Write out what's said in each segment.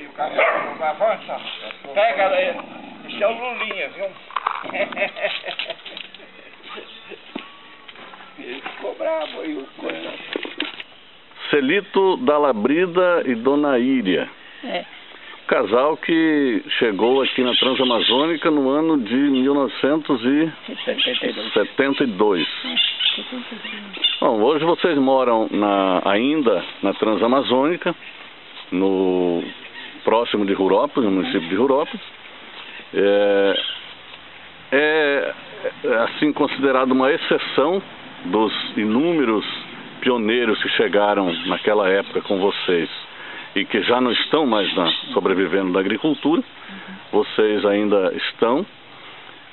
E o cara não avança. Pega aí. Esse é o Lulinha, viu? Ele ficou bravo aí, o coisa. Celito Dalabrida e Dona Íria. É. Casal que chegou aqui na Transamazônica no ano de 1972. Bom, hoje vocês moram ainda na Transamazônica, próximo de Rurópolis, no município de Rurópolis. É assim considerado uma exceção dos inúmeros pioneiros que chegaram naquela época com vocês e que já não estão mais sobrevivendo da agricultura. Vocês ainda estão.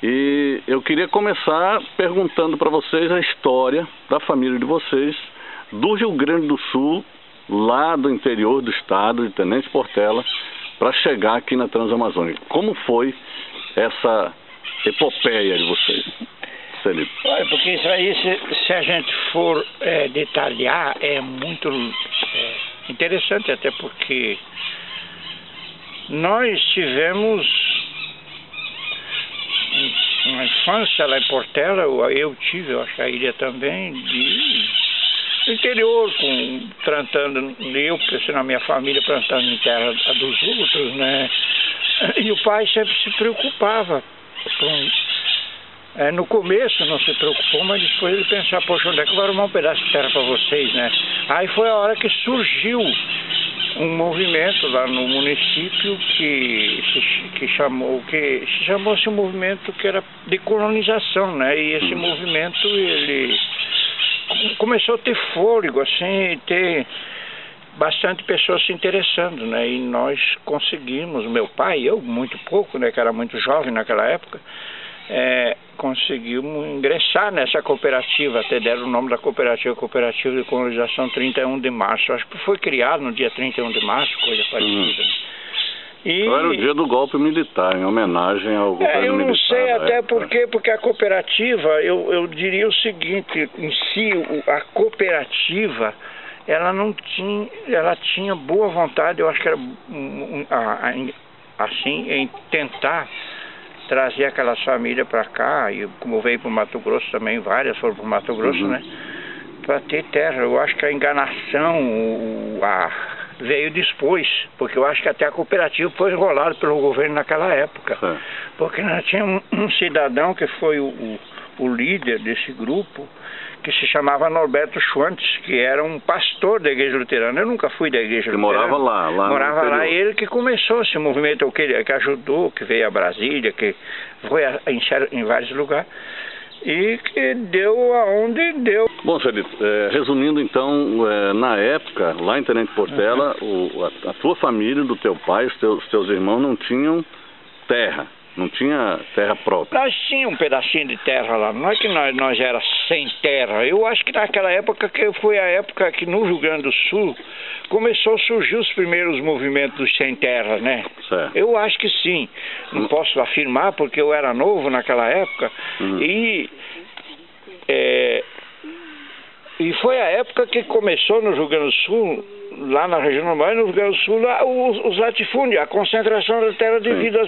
E eu queria começar perguntando para vocês a história da família de vocês do Rio Grande do Sul, lá do interior do estado de Tenente Portela, para chegar aqui na Transamazônica. Como foi essa epopeia de vocês, Celito? Olha, porque isso aí, se a gente for detalhar, é muito interessante, até porque nós tivemos uma infância lá em Portela, eu acho que a Ilha também, do interior, plantando, eu cresci na minha família plantando em terra dos outros, né? E o pai sempre se preocupava. No começo não se preocupou, mas depois ele pensava, poxa, onde é que eu vou arrumar um pedaço de terra para vocês, né? Aí foi a hora que surgiu um movimento lá no município que se chamou-se um movimento que era de colonização, né? E esse movimento, ele começou a ter fôlego, assim, ter bastante pessoas se interessando, né? E nós conseguimos, meu pai, eu muito pouco, né? Que era muito jovem naquela época, conseguimos ingressar nessa cooperativa, até deram o nome da cooperativa, Cooperativa de Colonização 31 de Março. Acho que foi criado no dia 31 de março, coisa parecida. Né? Era o dia do golpe militar, em homenagem ao governo militar. Eu não sei até porque a cooperativa, eu diria o seguinte, em si, a cooperativa, ela tinha boa vontade, eu acho que era assim, em tentar trazer aquelas famílias para cá, e como veio para o Mato Grosso também, várias foram para o Mato Grosso, né? Para ter terra. Eu acho que a enganação veio depois, porque eu acho que até a cooperativa foi enrolada pelo governo naquela época. Porque nós tínhamos um cidadão que foi o líder desse grupo, que se chamava Norberto Schwantz, que era um pastor da igreja luterana. Eu nunca fui da igreja luterana. Morava lá, ele que começou esse movimento, que ajudou, que veio a Brasília, que foi em vários lugares, e que deu aonde deu. Bom, Celito, resumindo então, na época, lá em Tenente Portela, a tua família, do teu pai, os teus irmãos não tinham terra. Não tinha terra própria. Nós tínhamos um pedacinho de terra lá. Não é que nós era sem terra. Eu acho que naquela época, que foi a época que no Rio Grande do Sul começou a surgir os primeiros movimentos dos sem terra, né? Certo. Eu acho que sim. Não posso afirmar porque eu era novo naquela época. E foi a época que começou no Rio Grande do Sul, lá na região normal, no Rio Grande do Sul, os latifúndios, a concentração da terra devido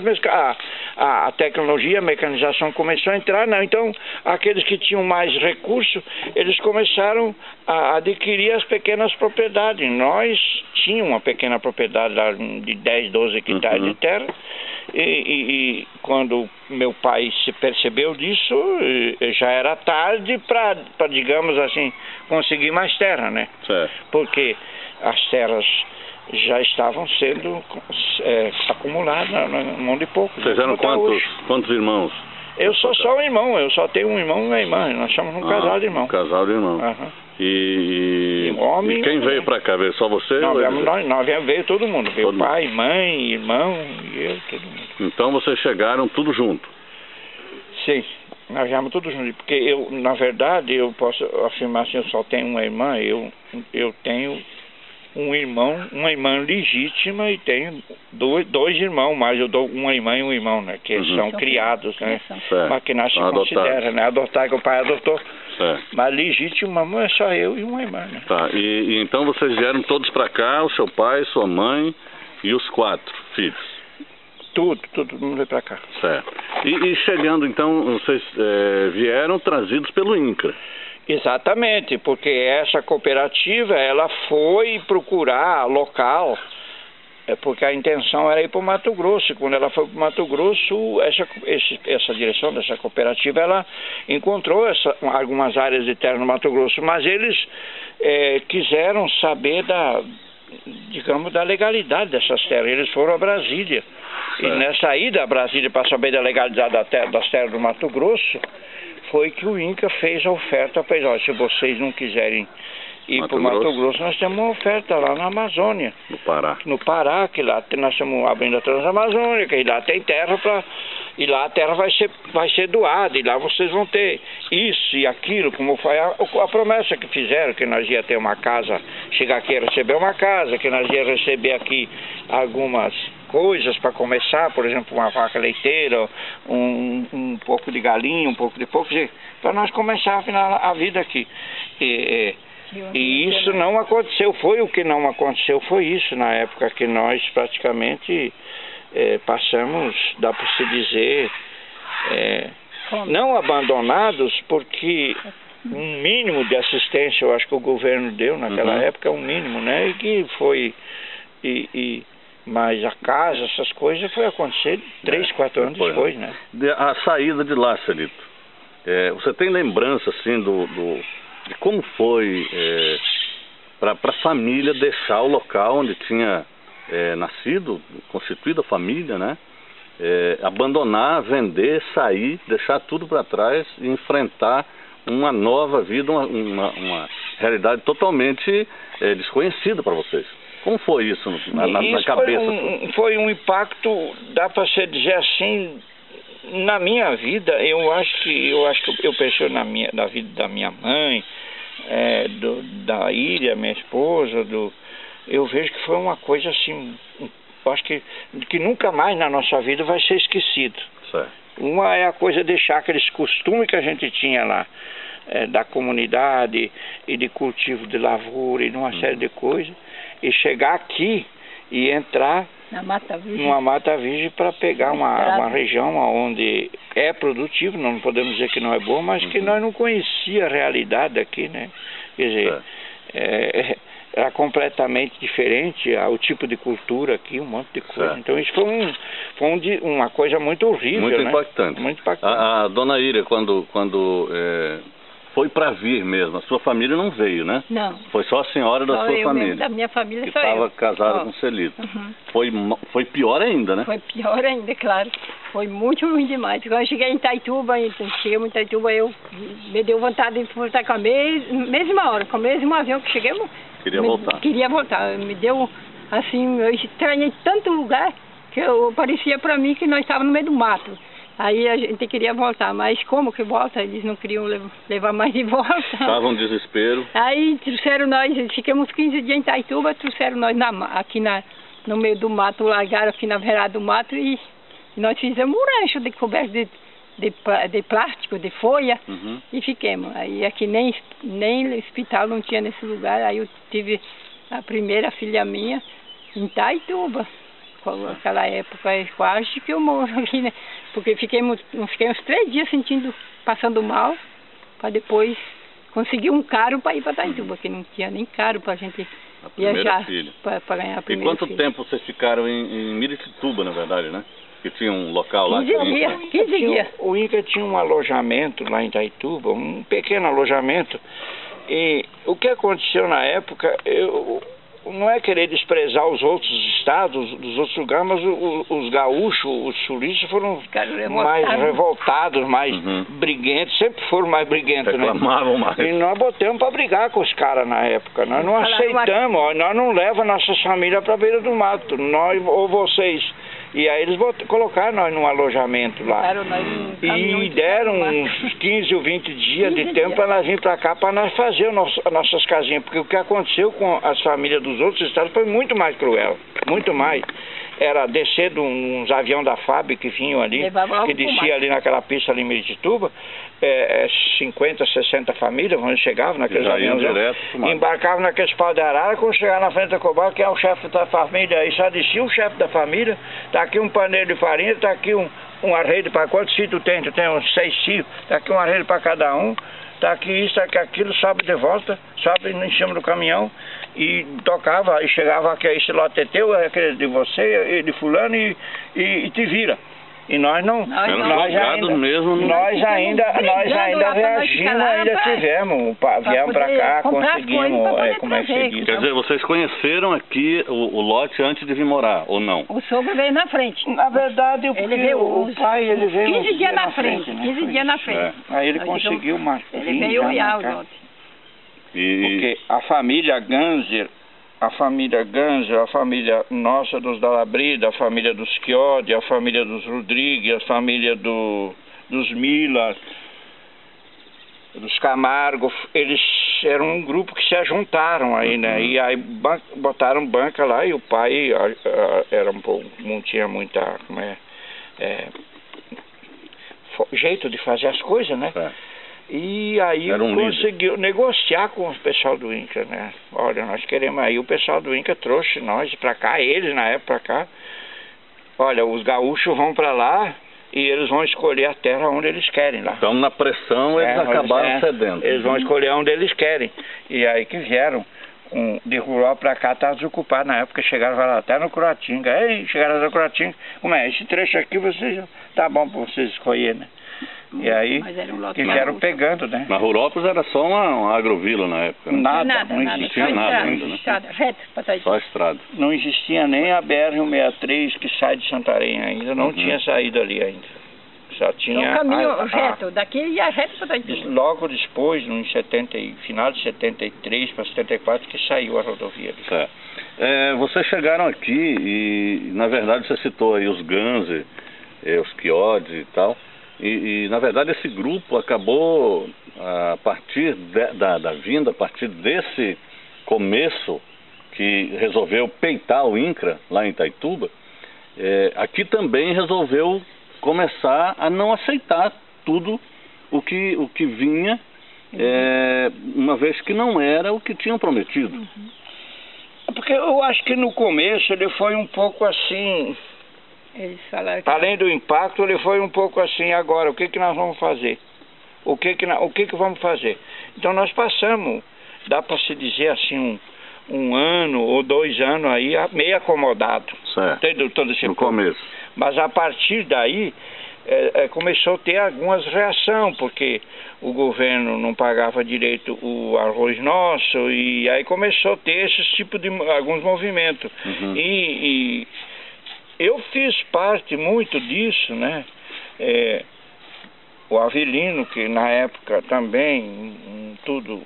à tecnologia, a mecanização começou a entrar, né? Então aqueles que tinham mais recursos, eles começaram a adquirir as pequenas propriedades. Nós tínhamos uma pequena propriedade lá de 10, 12 hectares de terra, e quando meu pai se percebeu disso, já era tarde para, digamos assim, conseguir mais terra, né? Certo. Porque as terras já estavam sendo acumuladas num monte de pouco. Vocês eram quantos irmãos? Eu sou só um irmão, eu só tenho um irmão e uma irmã. Nós somos um casal de irmãos. Um casal de irmãos. E quem veio para cá? Veio só você? Não, nós veio todo mundo. Veio pai, mãe, irmão e eu, todo mundo. Então vocês chegaram tudo junto? Sim, nós viemos tudo junto. Porque eu, na verdade, eu posso afirmar assim, eu só tenho uma irmã, eu tenho um irmão, uma irmã legítima e tenho dois irmãos, mas eu dou uma irmã e um irmão, né? Que são criados, né? Mas que nós se considera, né? Adotar, que o pai adotou. Mas legítimo é só eu e uma irmã, né? Tá, e então vocês vieram todos para cá, o seu pai, sua mãe e os 4 filhos? Todo mundo veio para cá. Certo. E chegando então, vocês vieram trazidos pelo INCRA? Exatamente, porque essa cooperativa, ela foi procurar local, porque a intenção era ir para o Mato Grosso. Quando ela foi para o Mato Grosso, essa direção dessa cooperativa, ela encontrou algumas áreas de terra no Mato Grosso, mas eles quiseram saber da legalidade dessas terras. Eles foram a Brasília. E nessa ida a Brasília para saber da legalidade das terras do Mato Grosso, foi que o INCRA fez a oferta para eles. Olha, se vocês não quiserem ir para o Mato Grosso, nós temos uma oferta lá na Amazônia. No Pará. No Pará, que lá nós estamos abrindo a Transamazônica, que lá tem terra para... E lá a terra vai ser doada, e lá vocês vão ter isso e aquilo, como foi a promessa que fizeram, que nós ia ter uma casa, chegar aqui e receber uma casa, que nós ia receber aqui algumas coisas para começar, por exemplo, uma vaca leiteira, um pouco de galinha, um pouco de porco, para nós começar a vida aqui. E isso não aconteceu. O que não aconteceu foi isso, na época que nós praticamente passamos, dá para se dizer, não abandonados, porque um mínimo de assistência eu acho que o governo deu naquela época, um mínimo, né? E que foi... Mas a casa, essas coisas, foi acontecer 3, 4 anos depois, né? A saída de lá, Celito, você tem lembrança, assim, de como foi para a família deixar o local onde tinha nascido, constituído a família, né? Abandonar, vender, sair, deixar tudo para trás e enfrentar uma nova vida, uma realidade totalmente desconhecida para vocês. Como foi isso na cabeça? Foi um impacto, dá para se dizer assim, na minha vida. Eu acho que eu pensei na vida da minha mãe, da Ilha, minha esposa, eu vejo que foi uma coisa assim, eu acho que nunca mais na nossa vida vai ser esquecido. Certo. Uma é a coisa de deixar aqueles costumes que a gente tinha lá, da comunidade e de cultivo de lavoura e de uma série de coisas, e chegar aqui e entrar numa mata virgem para pegar uma região onde é produtivo, não podemos dizer que não é boa, mas que nós não conhecíamos a realidade aqui, né? Quer dizer, era completamente diferente o tipo de cultura aqui, um monte de coisa. Então isso foi uma coisa muito horrível, muito né? Impactante. Muito impactante. A dona Ira, quando foi para vir mesmo, a sua família não veio, né? Não. Foi só a senhora da sua família. Mesmo, da minha família, que só eu. estava casada com o Celito. Foi pior ainda, né? Foi pior ainda, claro. Foi muito ruim demais. Quando eu cheguei em Itaituba, me deu vontade de voltar com a mesma hora, com o mesmo avião que chegamos. Queria voltar. Me deu, assim, eu estranhei tanto lugar que parecia para mim que nós estávamos no meio do mato. Aí a gente queria voltar, mas como que volta? Eles não queriam levar mais de volta. Estava um desespero. Aí trouxeram nós, ficamos 15 dias em Itaituba, trouxeram nós aqui no meio do mato, largaram aqui na beirada do mato e nós fizemos um rancho de coberto de plástico, de folha, e fiquemos. Aí aqui nem hospital não tinha nesse lugar, aí eu tive a primeira filha minha em Itaituba. Naquela época, quase que eu morro aqui, né? Porque fiquei uns 3 dias passando mal, para depois conseguir um carro para ir para Itaituba, que não tinha nem carro para a gente viajar para ganhar a primeira filha. E quanto tempo vocês ficaram em Miritituba, na verdade, né? Que tinha um local lá. 15 dias. O INCRA tinha um alojamento lá em Itaituba, um pequeno alojamento, e o que aconteceu na época, não é querer desprezar os outros estados, dos outros lugares, mas os gaúchos, os sulistas foram mais revoltados, mais briguentos, sempre foram mais briguentos, né? Mais. E nós botamos para brigar com os caras na época. Nós não aceitamos, nós não levamos nossas famílias para a beira do mato, nós ou vocês. E aí eles colocaram nós num alojamento lá. E deram uns 15 ou 20 dias de tempo para nós vir para cá, para nós fazer as nossas casinhas. Porque o que aconteceu com as famílias dos outros estados foi muito mais cruel. Muito mais. era descer de uns aviões da FAB que vinham ali, que descia ali naquela pista ali em Miritituba, 50, 60 famílias, onde chegavam naqueles aviões, embarcavam naqueles pau de arara, quando chegavam na frente da Cobal, que é o chefe da família, aí só descia o chefe da família, tá aqui um paneiro de farinha, tá aqui um arreio para quantos filhos tu tem? Tu tem uns 6 filhos, tá aqui um arreio para cada um, tá aqui isso, tá aqui aquilo, sobe de volta, sobe em cima do caminhão e tocava, e chegava aqui, esse lote é teu, é aquele de você, e de fulano, e te vira. E nós não, nós ainda reagimos, ainda tivemos, viemos para cá, conseguimos, como é que se diz? Quer dizer, vocês conheceram aqui o lote antes de vir morar, ou não? O sogro veio na frente. Na verdade, o pai, ele veio 15 dias na frente, 15 dias na frente. Aí ele conseguiu uma... Ele veio olhar o lote. Porque a família Ganser, a família nossa dos Dalabrida, a família dos Chiodi, a família dos Rodrigues, a família dos Mila, dos Camargo, eles eram um grupo que se juntaram aí, né? E aí botaram banca lá e o pai era um pouco, não tinha muita, jeito de fazer as coisas, né? E aí conseguiu negociar com o pessoal do INCRA, né? Olha, nós queremos aí, o pessoal do INCRA trouxe nós para cá, eles na época para cá. Olha, os gaúchos vão para lá e eles vão escolher a terra onde eles querem lá. Então na pressão eles acabaram cedendo. Eles vão escolher onde eles querem. E aí que vieram de Rural para cá, estava desocupado na época, chegaram lá até no Curatinga. Ei, chegaram no Curatinga, como é? Esse trecho aqui vocês tá bom para vocês escolher, né? E aí, que vieram pegando, né? Mas Rurópolis era só uma agrovila na época, né? Não existia nada ainda, né? Só estrada. Não existia nem a BR-163 que sai de Santarém ainda, não tinha saído ali ainda. Só tinha... Um caminho reto, daqui ia reto para Itaituba. Logo depois, no final de 73 para 74, que saiu a rodovia. Vocês chegaram aqui e, na verdade, você citou aí os Ganser, os Chiodi e tal. E na verdade esse grupo acabou, a partir da vinda, a partir desse começo que resolveu peitar o INCRA lá em Itaituba, aqui também resolveu começar a não aceitar tudo o que vinha, uma vez que não era o que tinham prometido. Porque eu acho que no começo ele foi um pouco assim... Além do impacto, ele foi um pouco assim, agora, o que nós vamos fazer? O que vamos fazer? Então nós passamos, dá para se dizer assim, um ano ou 2 anos aí, meio acomodado. Certo, todo esse no começo. Mas a partir daí, começou a ter algumas reações, porque o governo não pagava direito o arroz nosso, e aí começou a ter esse tipo de alguns movimentos. E eu fiz parte muito disso, né? O Avelino, que na época também, tudo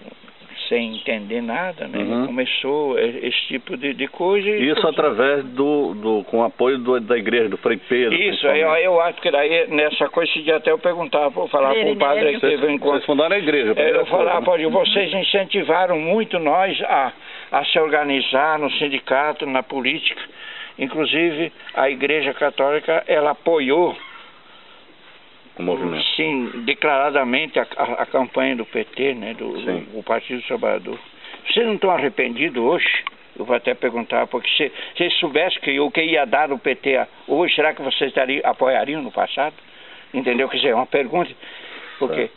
sem entender nada, né? Começou esse tipo de coisa. Isso através com o apoio da igreja, do Frei Pedro. Isso, eu acho que daí, nessa coisa, esse dia até eu perguntava, vou falar para o padre que teve um encontro. Vocês fundaram a igreja. Eu falava, vocês incentivaram muito nós a se organizar no sindicato, na política. Inclusive, a Igreja Católica, ela apoiou, o movimento. Sim, declaradamente a campanha do PT, né, do Partido dos Trabalhadores. Vocês não estão arrependidos hoje? Eu vou até perguntar, porque se vocês soubessem o que ia dar no PT hoje, será que vocês apoiariam no passado? Entendeu? Quer dizer, é uma pergunta, porque...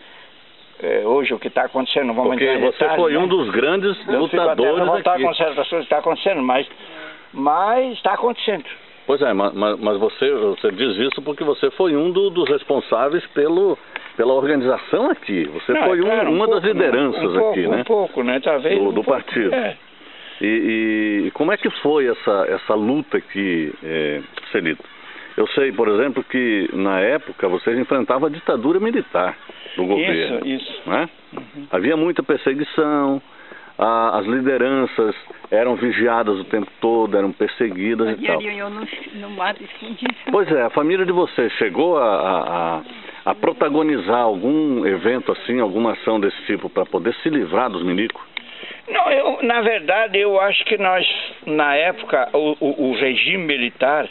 hoje o que está acontecendo, não vamos entrar em detalhes, você foi um dos grandes lutadores aqui. Não com certas coisas que está acontecendo, mas está acontecendo. Pois é, mas você diz isso porque você foi um dos responsáveis pela organização aqui. Você foi uma das lideranças aqui, né? Um pouco, né? Talvez do partido. E como é que foi essa luta aqui, Celito? Eu sei, por exemplo, que na época vocês enfrentavam a ditadura militar do governo. Isso. Né? Havia muita perseguição, as lideranças eram vigiadas o tempo todo, eram perseguidas e tal. Eu no mato escondido. Pois é, a família de vocês chegou a protagonizar algum evento assim, alguma ação desse tipo para poder se livrar dos milicos? Não, na verdade, eu acho que nós, na época, o regime militar,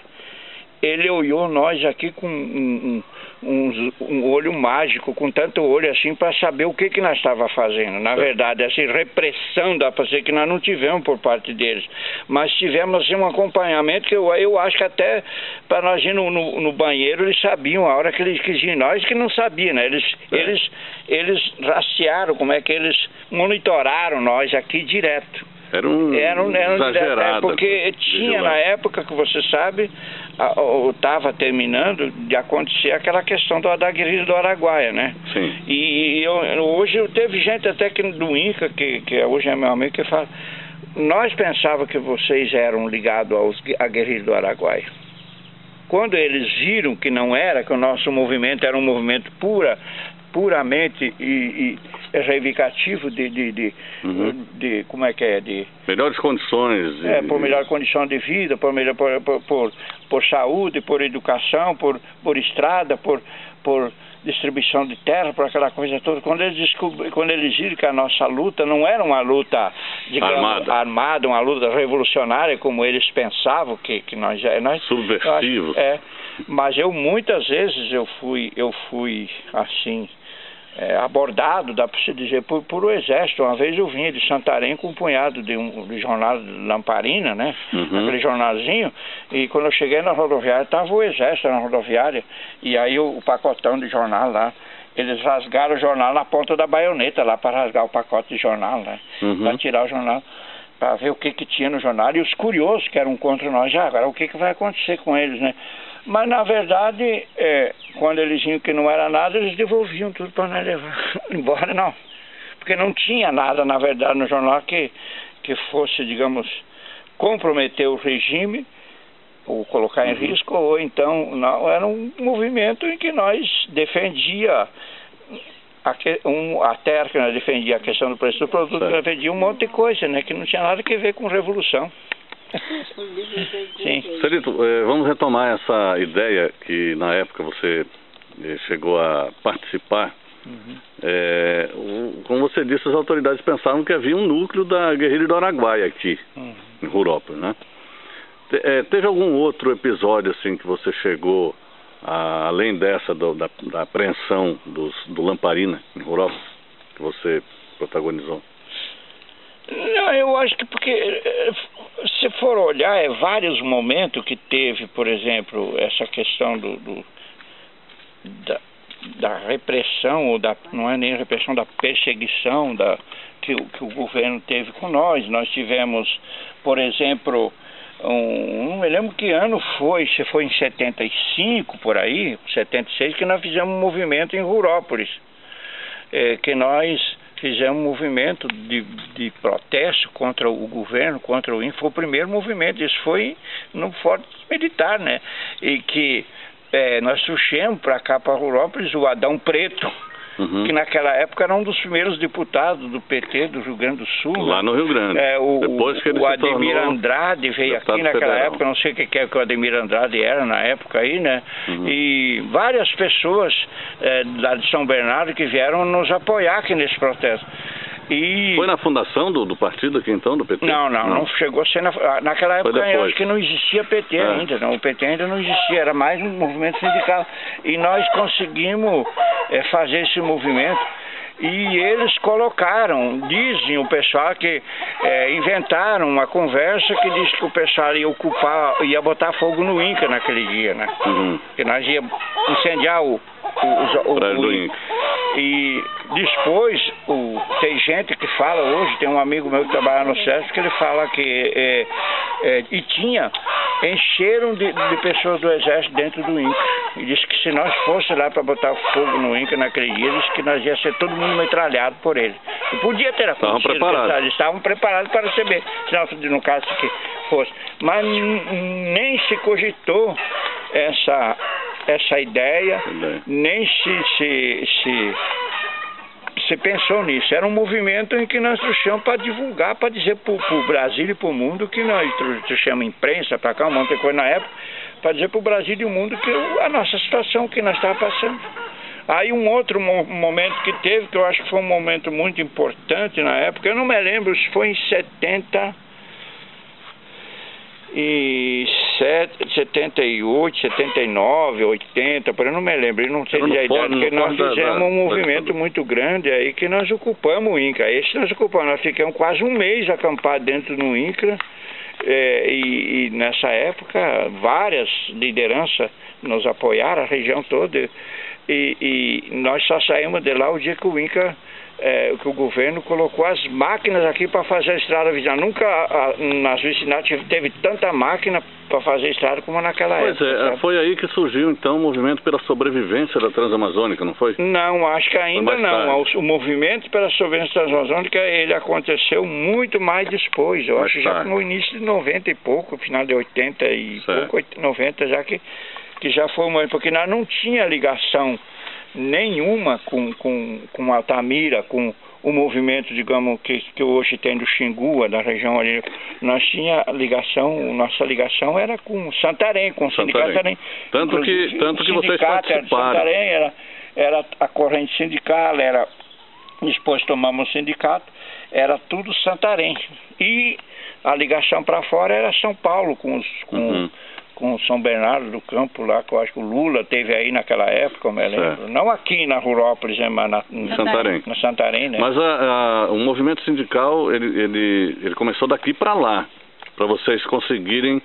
ele olhou nós aqui com um olho mágico, com tanto olho assim, para saber o que nós estávamos fazendo. Na verdade, essa repressão, dá para dizer que nós não tivemos por parte deles, mas tivemos assim, um acompanhamento que eu acho que até para nós ir no banheiro, eles sabiam a hora que eles quisiam, nós que não sabiam, né? Eles rastrearam, como é que eles monitoraram nós aqui direto. Era exagerado. Porque tinha na época que você sabe, estava terminando de acontecer aquela questão da guerrilha do Araguaia, né? Sim. E hoje teve gente até que do INCA, que hoje é meu amigo, que fala, nós pensávamos que vocês eram ligados à guerrilha do Araguaia. Quando eles viram que não era, que o nosso movimento era um movimento puramente e reivindicativo de como é que é, de melhores condições, por melhor condição de vida, por saúde, por educação, por estrada, por distribuição de terra, por aquela coisa toda. Quando eles viram que a nossa luta não era uma luta, digamos, armada, uma luta revolucionária como eles pensavam que nós subversivos. Mas muitas vezes eu fui assim abordado, dá para se dizer, por o exército. Uma vez eu vinha de Santarém com um punhado de jornal de Lamparina, né? Aquele jornalzinho, e quando eu cheguei na rodoviária, estava o exército na rodoviária, e aí o pacotão de jornal lá, eles rasgaram o jornal na ponta da baioneta lá, para rasgar o pacote de jornal, né? Para tirar o jornal, para ver o que tinha no jornal, e os curiosos que eram contra nós, agora o que vai acontecer com eles, né? Mas, na verdade, quando eles viam que não era nada, eles devolviam tudo para nós levar embora, não. Porque não tinha nada, na verdade, no jornal que fosse, digamos, comprometer o regime, ou colocar em risco, ou então, não, era um movimento em que nós defendia a terra, que nós defendia a questão do preço do produto, nós defendia um monte de coisa, né, que não tinha nada a ver com revolução. Sim. Celito, vamos retomar essa ideia que na época você chegou a participar. Como você disse, as autoridades pensavam que havia um núcleo da guerrilha do Araguaia aqui, em Rurópolis, né? Teve algum outro episódio assim que você chegou, além dessa da apreensão do Lamparina em Rurópolis, que você protagonizou? Não, eu acho que porque, se for olhar, vários momentos que teve, por exemplo, essa questão da repressão, ou não é nem repressão, da perseguição que o governo teve com nós. Nós tivemos, por exemplo, não me lembro que ano foi, se foi em 75, por aí, 76, que nós fizemos um movimento em Rurópolis, que nós fizemos um movimento de protesto contra o governo, contra o INCA. Foi o primeiro movimento, isso foi no Forte Militar, né? E que nós trouxemos para cá, para Rurópolis, o Adão Preto, que naquela época era um dos primeiros deputados do PT do Rio Grande do Sul. Lá no Rio Grande. Depois que ele o Ademir Andrade veio aqui naquela época, não sei o que o Ademir Andrade era na época aí, né? E várias pessoas lá de São Bernardo que vieram nos apoiar aqui nesse protesto. Foi na fundação do partido aqui então, do PT? Não chegou a ser naquela época. Eu acho que não existia PT ainda, não. O PT ainda não existia, era mais um movimento sindical. E nós conseguimos fazer esse movimento. E eles colocaram, dizem o pessoal que inventaram uma conversa que diz que o pessoal ia botar fogo no INCA naquele dia, né? Que nós ia incendiar o INCA. E depois tem gente que fala hoje, tem um amigo meu que trabalha no SESC, que ele fala que encheram de pessoas do exército dentro do INCA. E disse que se nós fôssemos lá para botar fogo no INCA naquele dia, disse que nós ia ser todo mundo metralhado por ele. E podia ter acontecido. Eles estavam preparados para receber, se no caso que fosse. Mas nem se cogitou essa ideia, nem se pensou nisso. Era um movimento em que nós trouxemos para divulgar, para dizer para o Brasil e para o mundo, que nós trouxemos imprensa para cá, um monte de coisa na época, para dizer para o Brasil e o mundo que a nossa situação que nós estávamos passando. Aí um outro momento que teve, que eu acho que foi um momento muito importante na época, eu não me lembro se foi em 76 78, 79, 80, por eu não me lembro, eu não sei dizer a idade, porque nós fizemos um movimento muito grande aí que nós ocupamos o INCRA. Esse nós ocupamos, nós ficamos quase um mês acampados dentro do INCRA, e nessa época várias lideranças nos apoiaram, a região toda, e nós só saímos de lá o dia que o INCRA, que o governo colocou as máquinas aqui para fazer a estrada vicinal. Nunca nas vicinatas teve tanta máquina para fazer estrada como naquela época. Pois é, foi aí que surgiu então o movimento pela sobrevivência da Transamazônica, não foi? Não, acho que ainda não. O movimento pela sobrevivência transamazônica, ele aconteceu muito mais depois. Eu acho já que no início de 90 e pouco, final de 80 e pouco, 90, já que já foi uma... Porque nós não tinha ligação nenhuma com Altamira, com o movimento, digamos, que hoje tem do Xingu, da região ali. Nós tinha ligação, nossa ligação era com Santarém, com o Sindicato Santarém. Tanto que vocês participaram. Santarém era a corrente sindical, depois tomamos o sindicato, era tudo Santarém. E a ligação para fora era São Paulo, com São Bernardo do Campo lá, que eu acho que o Lula teve aí naquela época, eu me lembro. Não aqui na Rurópolis, mas em Santarém. Na Santarém, né? Mas o movimento sindical, ele começou daqui para lá, para vocês conseguirem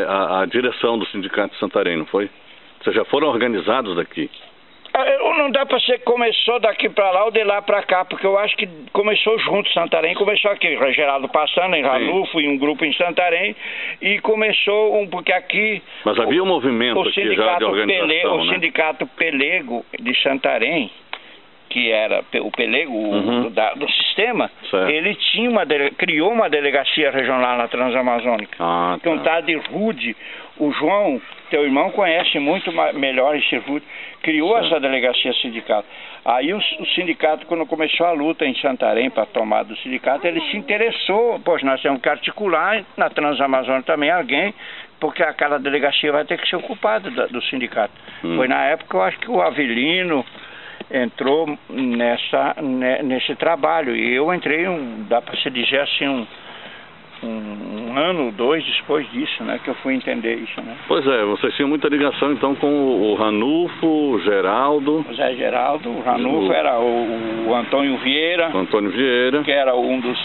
a direção do Sindicato de Santarém, não foi? Vocês já foram organizados daqui? Não dá para ser começou daqui para lá ou de lá para cá, porque eu acho que começou junto, Santarém começou aqui, Geraldo passando em Ranulfo e um grupo em Santarém, e começou porque aqui... Mas havia um movimento aqui já de organização, o Sindicato Pelego de Santarém, que era o Pelego do sistema, ele tinha criou uma delegacia regional na Transamazônica, que um tal de Rude, o João, teu irmão conhece muito melhor esse Rude, criou essa delegacia sindical. Aí o sindicato, quando começou a luta em Santarém para a tomada do sindicato, ele se interessou, pois nós temos que articular na Transamazônica também alguém, porque aquela delegacia vai ter que ser ocupada do sindicato. Foi na época, eu acho que o Avelino entrou nesse trabalho, e eu entrei, dá para se dizer assim, um ano, 2 depois disso, né, que eu fui entender isso, né. Pois é, vocês tinham muita ligação então com o Ranulfo, o Geraldo. O Zé Geraldo, o Ranulfo era o Antônio Vieira. Que era um dos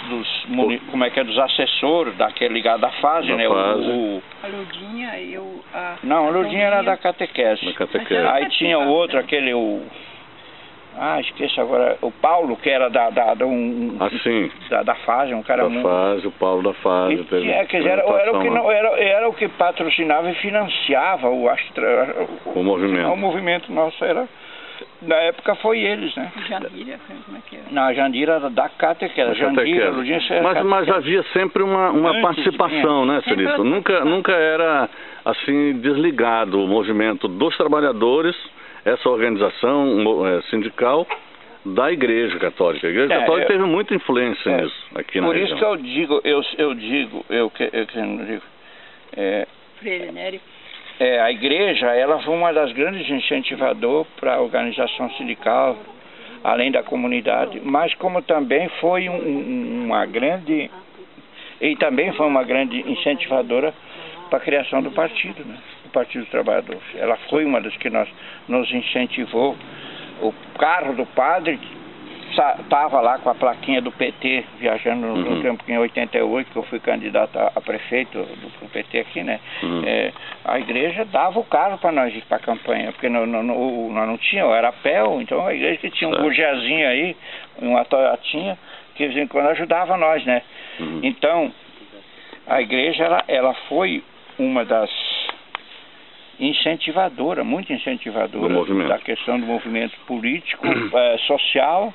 dos assessores daquele ligado à fase, né. A Ludinha e Não, a Ludinha era da catequese. Aí tinha o outro, esqueço agora, o Paulo, que era da fase, um cara muito... O Paulo da fase. Era o que patrocinava e financiava o movimento. O movimento nosso na época foi eles, né? Jandira, como é que era? Não, a Jandira era da catequese. Mas havia sempre uma participação, né, Celito? Nunca era assim desligado o movimento dos trabalhadores, essa organização sindical da Igreja Católica. A Igreja Católica teve muita influência nisso aqui na região. Por isso que eu digo, Freire Nério. A Igreja, ela foi uma das grandes incentivadoras para a organização sindical, além da comunidade, mas como também foi uma grande incentivadora para a criação do partido, né? O Partido dos Trabalhadores. Ela foi uma das que nos incentivou. O carro do padre estava lá com a plaquinha do PT, viajando no tempo em 88, que eu fui candidato a prefeito do PT aqui, né? A igreja dava o carro para nós ir para a campanha, porque nós não tínhamos, era a pé, então a igreja que tinha um burguesinho aí, uma Toyotinha, que de vez em quando ajudava nós, né? Então, a igreja, ela foi uma das muito incentivadora da questão do movimento político, social,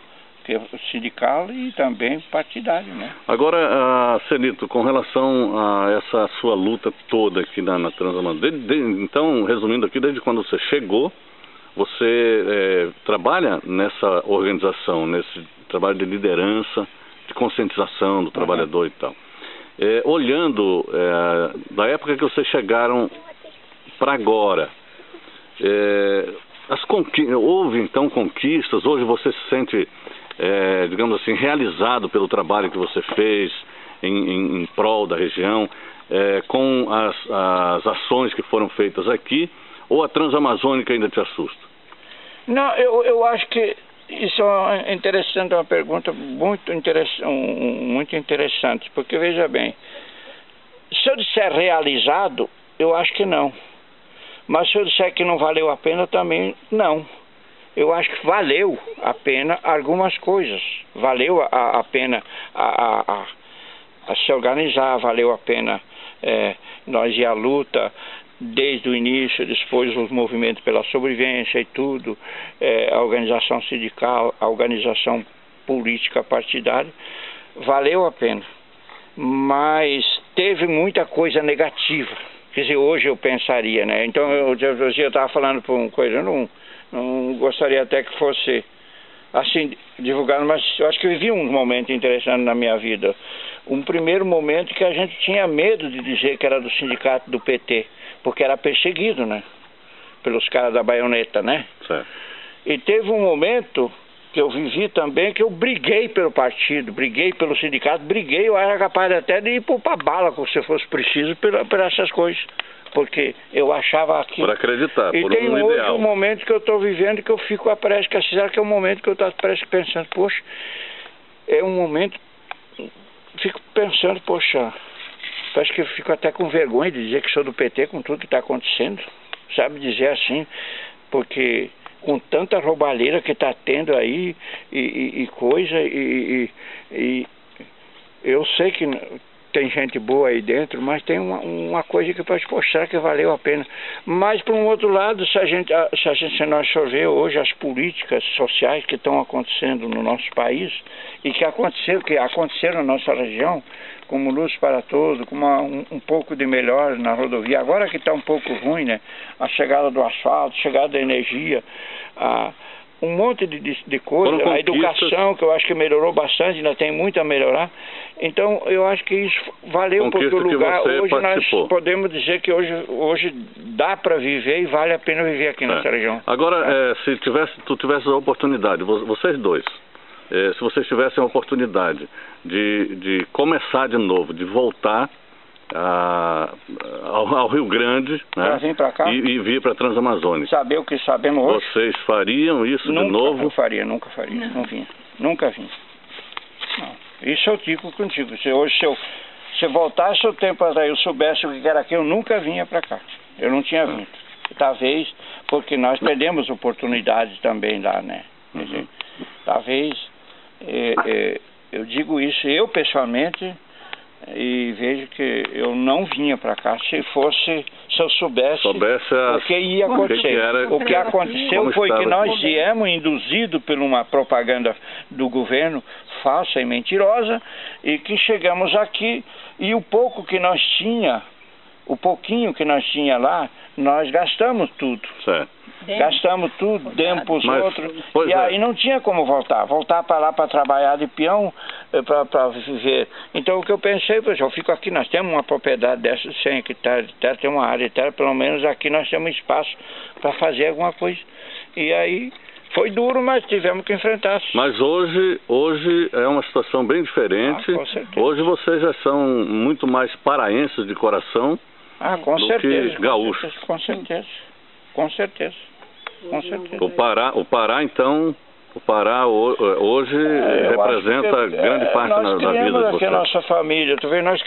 sindical e também partidário, né? Agora, Celito, com relação a essa sua luta toda aqui na Transamazônica, então, resumindo aqui, desde quando você chegou, você trabalha nessa organização, nesse trabalho de liderança, de conscientização do trabalhador e tal. Olhando da época que vocês chegaram para agora, houve então conquistas, hoje você se sente, digamos assim, realizado pelo trabalho que você fez, em prol da região, com as ações que foram feitas aqui, ou a Transamazônica ainda te assusta? Não, eu acho que isso é interessante, uma pergunta muito interessante, porque veja bem, se eu disser realizado, eu acho que não. Mas se eu disser que não valeu a pena, também não. Eu acho que valeu a pena algumas coisas. Valeu a pena a se organizar, valeu a pena nós ir à luta desde o início, depois os movimentos pela sobrevivência e tudo, a organização sindical, a organização política partidária, valeu a pena. Mas teve muita coisa negativa. Quer dizer, hoje eu pensaria, né? Então, eu estava falando por uma coisa, eu não gostaria até que fosse assim divulgado, mas eu acho que eu vivi um momento interessante na minha vida. Um primeiro momento que a gente tinha medo de dizer que era do sindicato do PT, porque era perseguido, né? Pelos caras da baioneta, né? Certo. E teve um momento que eu vivi também, que eu briguei pelo partido, briguei pelo sindicato, eu era capaz até de ir para bala, se fosse preciso, por essas coisas, porque eu achava que... Por acreditar, por um ideal. E tem hoje um momento que eu estou vivendo que eu fico parece que é um momento que eu estou pensando, poxa, é um momento, fico pensando, poxa, parece que eu fico até com vergonha de dizer que sou do PT com tudo que está acontecendo, sabe, dizer assim, porque... com tanta roubalheira que está tendo aí e coisa, e eu sei que tem gente boa aí dentro, mas tem uma coisa que pode mostrar que valeu a pena. Mas, por um outro lado, se nós for ver hoje as políticas sociais que estão acontecendo no nosso país e que aconteceram na nossa região, como Luz para Todos, como um pouco de melhor na rodovia, agora que está um pouco ruim, né? A chegada do asfalto, chegada da energia, um monte de coisa, a educação, que eu acho que melhorou bastante, ainda tem muito a melhorar. Então, eu acho que isso valeu, porque o lugar, hoje participou. Nós podemos dizer que hoje dá para viver e vale a pena viver aqui nessa região. Agora, se tu tivesse a oportunidade, vocês dois, se vocês tivessem a oportunidade de começar de novo, de voltar ao Rio Grande, né? Vir pra cá? E vir para a Transamazônica. Saber o que sabemos hoje. Vocês fariam isso de novo? Nunca faria. Não vinha. Nunca vim. Não. Isso eu digo contigo. Se eu voltasse o tempo atrás, eu soubesse o que era aqui, eu nunca vinha para cá. Eu não tinha vindo. Talvez, porque nós perdemos oportunidades também lá, né? Quer dizer, talvez, eu digo isso, eu pessoalmente, e vejo que eu não vinha para cá se eu soubesse o que ia acontecer. O que aconteceu foi que nós viemos induzidos por uma propaganda do governo falsa e mentirosa, e que chegamos aqui e o pouquinho que nós tinha lá, nós gastamos tudo. Certo. Gastamos tudo, demos para os outros, e aí não tinha como voltar para lá para trabalhar de peão, para viver. Então o que eu pensei, pessoal, eu fico aqui, nós temos uma propriedade dessa, 100 hectares de terra, tem uma área de terra, pelo menos aqui nós temos espaço para fazer alguma coisa. E aí foi duro, mas tivemos que enfrentar. Mas hoje é uma situação bem diferente. Com certeza. Hoje vocês já são muito mais paraenses de coração com certeza, que gaúchos. Com certeza. O Pará, então, hoje representa grande parte da vida de vocês. Nós criamos aqui a nossa família, tu vê, nós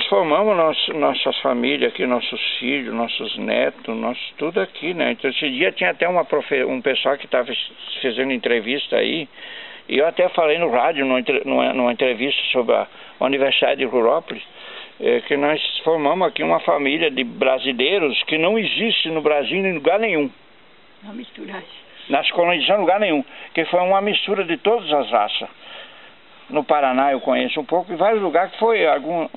formamos nossas famílias aqui, nossos filhos, nossos netos, tudo aqui, né? Então esse dia tinha até um pessoal que estava fazendo entrevista aí, e eu até falei no rádio, numa entrevista sobre a Universidade de Rurópolis, que nós formamos aqui uma família de brasileiros que não existe no Brasil em lugar nenhum. Não misturar. Nas colonizações, em lugar nenhum. Que foi uma mistura de todas as raças. No Paraná eu conheço um pouco, em vários lugares que foi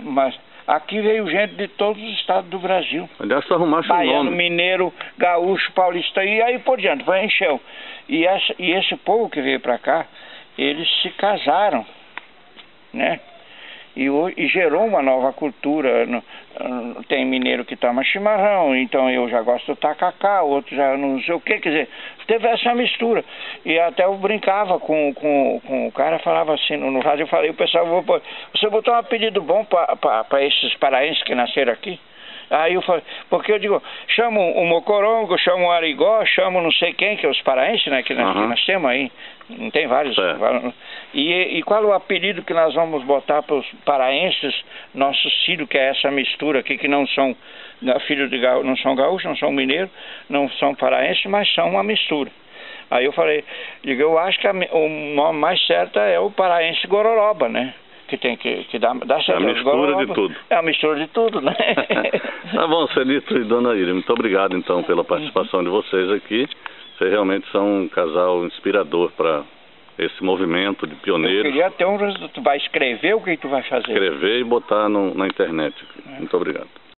mas aqui veio gente de todos os estados do Brasil. Aliás, tu arrumaste um baiano, nome. mineiro, gaúcho, paulista, e aí por diante, vai encheu. E esse povo que veio para cá, eles se casaram, né? E gerou uma nova cultura. Tem mineiro que toma chimarrão, então eu já gosto do tacacá, outro já não sei o que, quer dizer, teve essa mistura. E até eu brincava com o cara, falava assim no rádio, eu falei, o pessoal, você botou um apelido bom para esses paraenses que nasceram aqui? Aí eu falei, porque eu digo, chamo o Mocorongo, chamo o Arigó, chamo não sei quem, que é os paraenses, né, que nós temos aí, não tem vários. E qual o apelido que nós vamos botar para os paraenses, nossos filhos, que é essa mistura aqui, que não são filhos de gaúcho, não são gaúchos, não são mineiros, não são paraenses, mas são uma mistura. Aí eu falei, eu acho que o nome mais certo é o paraense Gororoba, né? Que tem que dar certo. É a mistura de tudo. É a mistura de tudo, né? Tá bom, Celito e Dona Ira, muito obrigado então pela participação de vocês aqui. Vocês realmente são um casal inspirador para esse movimento de pioneiros. Eu queria ter tu vai escrever, o que tu vai fazer? Escrever e botar na internet. Muito obrigado.